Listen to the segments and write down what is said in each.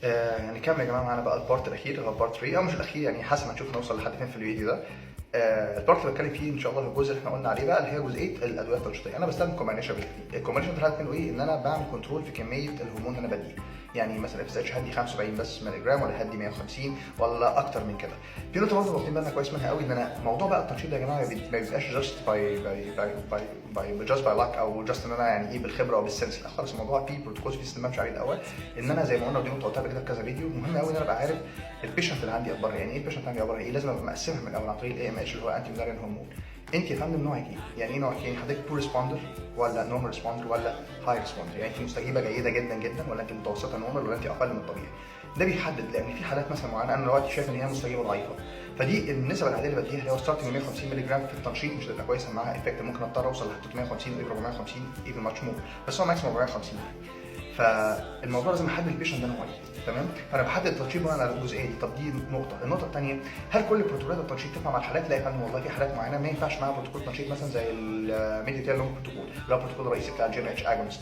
هنكمل يا جماعه معانا بقى البارت الاخير اللي هو البارت 3 او مش الاخير، يعني حسب ما نشوف نوصل لحد فين في الفيديو ده. البارت اللي بتكلم فيه ان شاء الله هو الجزء اللي احنا قلنا عليه بقى، اللي هي جزئيه الادويه التنشيطيه. انا بستخدم كومباينيشن بالاثنين. الكومباينيشن ده هتعمل ايه؟ ان انا بعمل كنترول في كميه الهرمون اللي انا بديه. يعني مثلا اف اس اتش هدي 75 بس مللي جرام، ولا هدي 150 ولا اكتر من كده. في نقطه برضه واخدين بالنا كويس منها قوي، ان انا موضوع بقى التنشيط ده يا جماعه ما بيبقاش جاست باي لاك، او جاست ان انا يعني ايه بالخبره او بالسنس. لا خالص، الموضوع فيه بروتوكولز، فيه سيستم بمشي عليه الاول. ان انا زي ما قلنا ودي نقطه قلتها قبل كده في كذا فيديو، مهم قوي ان انا ابقى عارف البيشنت اللي عندي اخبارها. يعني ايه البيشنت عندي اخبارها ايه؟ لازم ابقى مقسمها من الاول عن طريق الاي ام اتش اللي هو انتي ميلارين هرمون. انت يا فندم نوعك ايه؟ يعني ايه نوعك ايه؟ حضرتك بور ريسبوندر ولا نورمال ريسبوندر ولا هاي ريسبوندر؟ يعني انت مستجيبه جيده جدا جدا، ولا انت متوسطه نورمال، ولا انت اقل من الطبيعي؟ ده بيحدد، لان في حالات مثلا معينه انا دلوقتي شايف ان هي مستجيبه ضعيفه، فدي النسب العاديه اللي بديها اللي هو ستارتنج 150 مللي جرام في التنشيط مش هتبقى كويسه معاها افكت. ممكن اضطر اوصل ل 350 او 450 ايفن ماتش مور، بس هو ماكسيموم 450. فالموضوع لازم احدد البيشنت ده نوعه ايه، تمام؟ فانا بحدد التنشيط بناء على الجزئيه دي. طب دي نقطه. النقطه الثانيه، هل كل بروتوكولات التنشيط تنفع مع الحالات؟ لا يا فندم، والله في حالات معينه ما ينفعش معاها بروتوكول تنشيط، مثلا زي الميديتيال لونج بروتوكول اللي هو البروتوكول الرئيسي بتاع الجي ان اتش اجونست.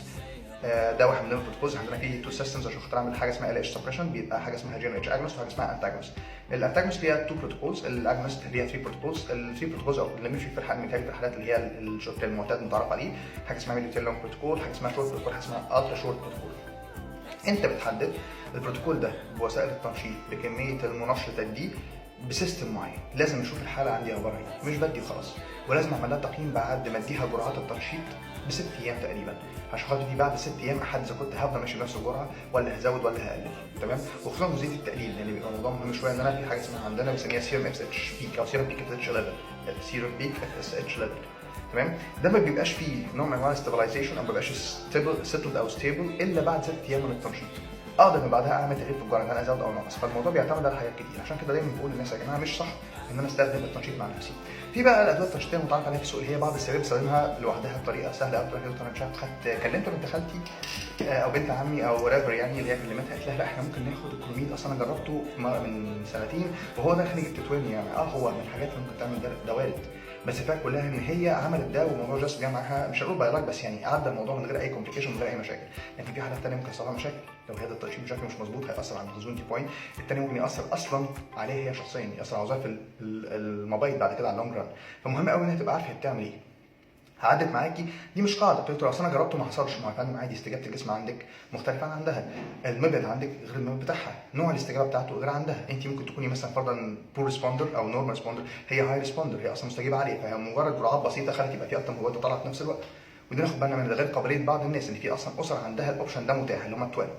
ده واحد من البروتوكولز. عندنا فيه تو سيستمز عشان خاطر اعمل حاجه اسمها ال اتش سبريشن، بيبقى حاجه اسمها جي ان اتش اجونست وحاجه اسمها انتاجونست. الانتاجونست ليها تو بروتوكولز، الاجونست ليها 3 بروتوكولز. ال 3 بروتوكولز او اللي مش في الحالات مثالي في الحالات اللي هي الشورت المعتاد متعرف عليه، حاجه اسمها ميديتيال لونج بروتوكول، حاجه اسمها شورت بروتوكول، حاجه اسمها الترا شورت بروتوكول. انت بتحدد البروتوكول ده بوسائل التنشيط بكميه المنشطات دي بسيستم معين. لازم اشوف الحاله عندي اخبارها ايه، مش بدي خلاص، ولازم اعمل لها تقييم بعد ما اديها جرعات التنشيط ب6 ايام تقريبا، عشان خاطر دي بعد 6 ايام احدد اذا كنت هفضل ماشي بنفس الجرعه ولا هزود ولا هقلل، تمام؟ وخصوصا جزئيه التقليل، يعني بيبقى الموضوع مهم شويه. ان انا في حاجه اسمها عندنا بنسميها سيرم اف اس اتش بيك او سيرم بيك اف اس اتش ليفل، سيرم بيك اف اس اتش ليفل، تمام؟ ده ما بيبقاش فيه نوع من انواع الستابلايزيشن او ما بيبقاش سيتلد او ستيبل الا بعد 6 ايام من التنشيط. اقدر من بعدها اعمل تغيير في الجرعه ان انا ازود او انقص. فالموضوع بيعتمد على حاجات كتير، عشان كده دايما بقول للناس يا جماعه مش صح ان انا استخدم التنشيط مع نفسي. في بقى الادويه التنشيطيه المتعارف عليها في السوق، اللي هي بعض الشباب بتستخدمها لوحدها بطريقه سهله قوي. انا مش عارف كلمت بنت خالتي او بنت عمي او رافر، يعني اللي هي كلمتها قالت لها لا احنا ممكن ناخد الكلوميد. اصلا انا جربته من سنتين وهو ده خليج التتوين، يعني هو من الحاجات اللي ممكن تعمل ده وارد. بس الفكره كلها ان هي عملت ده والموضوع جاست جه معاها، مش هنقول بايراك بس يعني عدى الموضوع من غير اي كومبليكيشن من غير اي مشاكل. لكن في حالات ثانيه ممكن يحصل لها مشاكل لو هذا الترشيح بشكل مش مظبوط، هياثر على الهرمون بوينت. الثاني ممكن ياثر اصلا عليها هي شخصيا، ياثر على وظائف المبيض بعد كده على اللونج ران. فمهم قوي انها تبقى عارفه هي بتعمل ايه. هعدت معاكي، دي مش قاعده بتقول اصل انا جربته ما حصلش. ما هو فندم عادي، استجابه الجسم عندك مختلفه عن عندها، المبيض عندك غير المبيض بتاعها، نوع الاستجابه بتاعته غير عندها. انت ممكن تكوني مثلا فرضا بور ريسبوندر او نورمال ريسبوندر، هي هاي ريسبوندر، هي اصلا مستجيبه عاليه، فهي مجرد جرعات بسيطه خلت يبقى في اكتر مبيضات طالعه في نفس الوقت. ودي ناخد بالنا من ده، غير قابليه بعض الناس ان في اصلا اسر عندها الاوبشن ده متاح اللي هم 12.